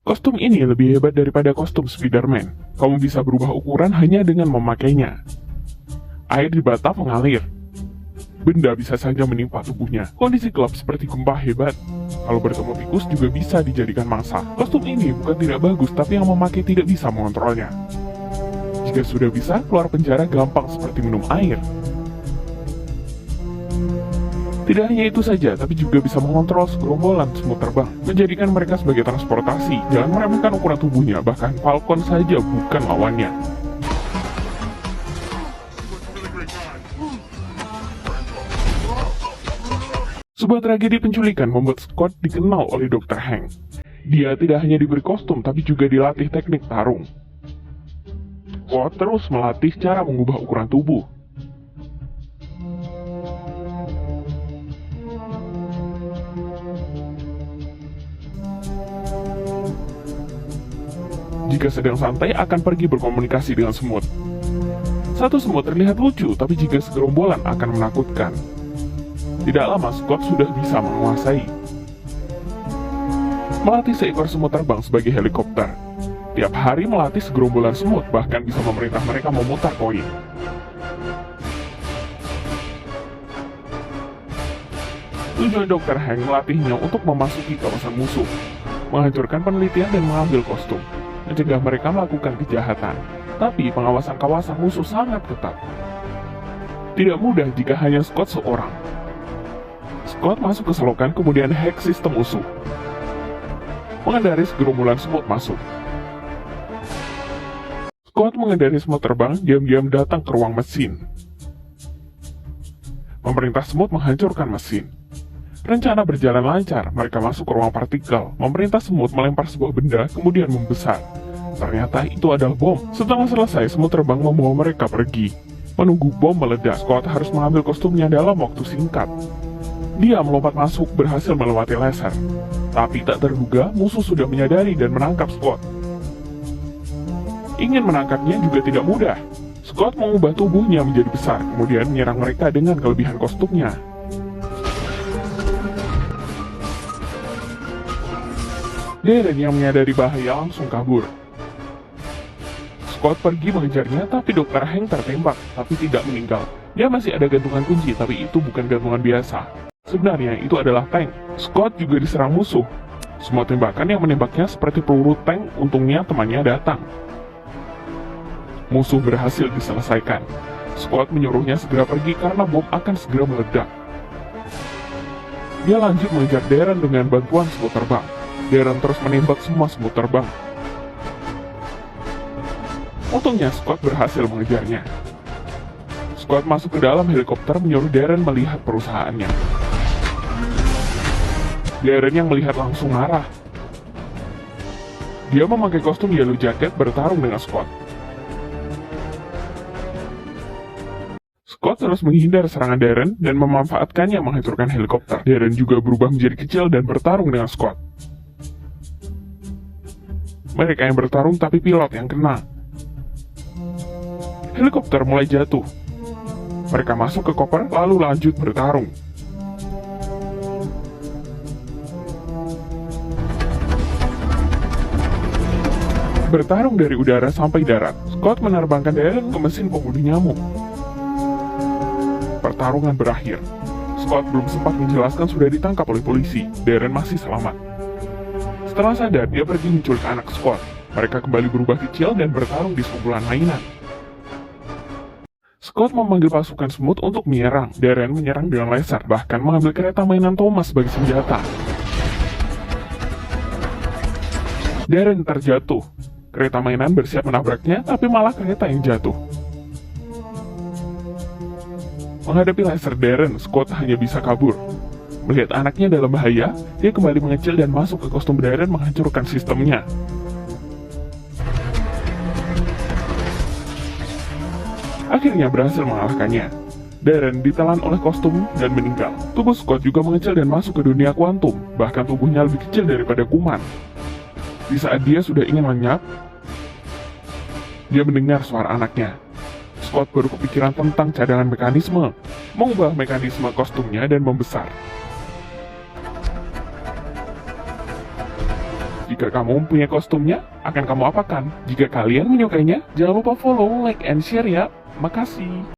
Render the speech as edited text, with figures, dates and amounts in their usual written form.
Kostum ini lebih hebat daripada kostum Spider-Man. Kamu bisa berubah ukuran hanya dengan memakainya. Air di bathtub mengalir. Benda bisa saja menimpa tubuhnya. Kondisi gelap seperti gempa hebat. Kalau bertemu tikus juga bisa dijadikan mangsa. Kostum ini bukan tidak bagus, tapi yang memakai tidak bisa mengontrolnya. Jika sudah bisa, keluar penjara gampang seperti minum air. Tidak hanya itu saja, tapi juga bisa mengontrol segerombolan semut terbang, menjadikan mereka sebagai transportasi. Jangan meremehkan ukuran tubuhnya, bahkan Falcon saja bukan lawannya. Sebuah tragedi penculikan membuat Scott dikenal oleh Dr. Hank. Dia tidak hanya diberi kostum, tapi juga dilatih teknik tarung. Scott terus melatih cara mengubah ukuran tubuh. Jika sedang santai, akan pergi berkomunikasi dengan semut. Satu semut terlihat lucu, tapi jika segerombolan akan menakutkan. Tidak lama, Scott sudah bisa menguasai. Melatih seekor semut terbang sebagai helikopter. Tiap hari melatih segerombolan semut, bahkan bisa memerintah mereka memutar koin. Tujuan Dr. Hank melatihnya untuk memasuki kawasan musuh, menghancurkan penelitian dan mengambil kostum, mencegah mereka melakukan kejahatan. Tapi pengawasan kawasan musuh sangat ketat. Tidak mudah jika hanya Scott seorang. Scott masuk ke selokan, kemudian hack sistem musuh. Mengendari segerombolan semut masuk. Scott mengendari semut terbang, diam-diam datang ke ruang mesin. Memerintah semut menghancurkan mesin. Rencana berjalan lancar, mereka masuk ke ruang partikel. Memerintah semut melempar sebuah benda, kemudian membesar. Ternyata itu adalah bom. Setelah selesai, semut terbang membawa mereka pergi. Menunggu bom meledak, Scott harus mengambil kostumnya dalam waktu singkat. Dia melompat masuk, berhasil melewati laser. Tapi tak terduga, musuh sudah menyadari dan menangkap Scott. Ingin menangkapnya juga tidak mudah. Scott mengubah tubuhnya menjadi besar, kemudian menyerang mereka dengan kelebihan kostumnya. Darren yang menyadari bahaya langsung kabur. Scott pergi mengejarnya, tapi Dr. Hank tertembak, tapi tidak meninggal. Dia masih ada gantungan kunci, tapi itu bukan gantungan biasa. Sebenarnya itu adalah tank. Scott juga diserang musuh. Semua tembakan yang menembaknya seperti peluru tank, untungnya temannya datang. Musuh berhasil diselesaikan. Scott menyuruhnya segera pergi karena bom akan segera meledak. Dia lanjut mengejar Darren dengan bantuan semut terbang. Darren terus menembak semua semut terbang. Untungnya Scott berhasil mengejarnya. Scott masuk ke dalam helikopter menyuruh Darren melihat perusahaannya. Darren yang melihat langsung marah. Dia memakai kostum Yellow Jacket bertarung dengan Scott. Scott terus menghindar serangan Darren dan memanfaatkannya menghancurkan helikopter. Darren juga berubah menjadi kecil dan bertarung dengan Scott. Mereka yang bertarung tapi pilot yang kena. Helikopter mulai jatuh. Mereka masuk ke koper lalu lanjut bertarung. Bertarung dari udara sampai darat, Scott menerbangkan Darren ke mesin pembunuh nyamuk. Pertarungan berakhir. Scott belum sempat menjelaskan sudah ditangkap oleh polisi. Darren masih selamat. Setelah sadar, dia pergi menculik anak Scott. Mereka kembali berubah kecil dan bertarung di sekumpulan mainan. Scott memanggil pasukan semut untuk menyerang. Darren menyerang dengan laser, bahkan mengambil kereta mainan Thomas sebagai senjata. Darren terjatuh. Kereta mainan bersiap menabraknya, tapi malah kereta yang jatuh. Menghadapi laser Darren, Scott hanya bisa kabur. Melihat anaknya dalam bahaya, dia kembali mengecil dan masuk ke kostum Darren menghancurkan sistemnya. Akhirnya berhasil mengalahkannya. Darren ditelan oleh kostum dan meninggal. Tubuh Scott juga mengecil dan masuk ke dunia kuantum, bahkan tubuhnya lebih kecil daripada kuman. Di saat dia sudah ingin lenyap, dia mendengar suara anaknya. Scott baru kepikiran tentang cadangan mekanisme, mengubah mekanisme kostumnya dan membesar. Jika kamu mempunyai kostumnya, akan kamu apakan? Jika kalian menyukainya, jangan lupa follow, like, and share ya. Makasih.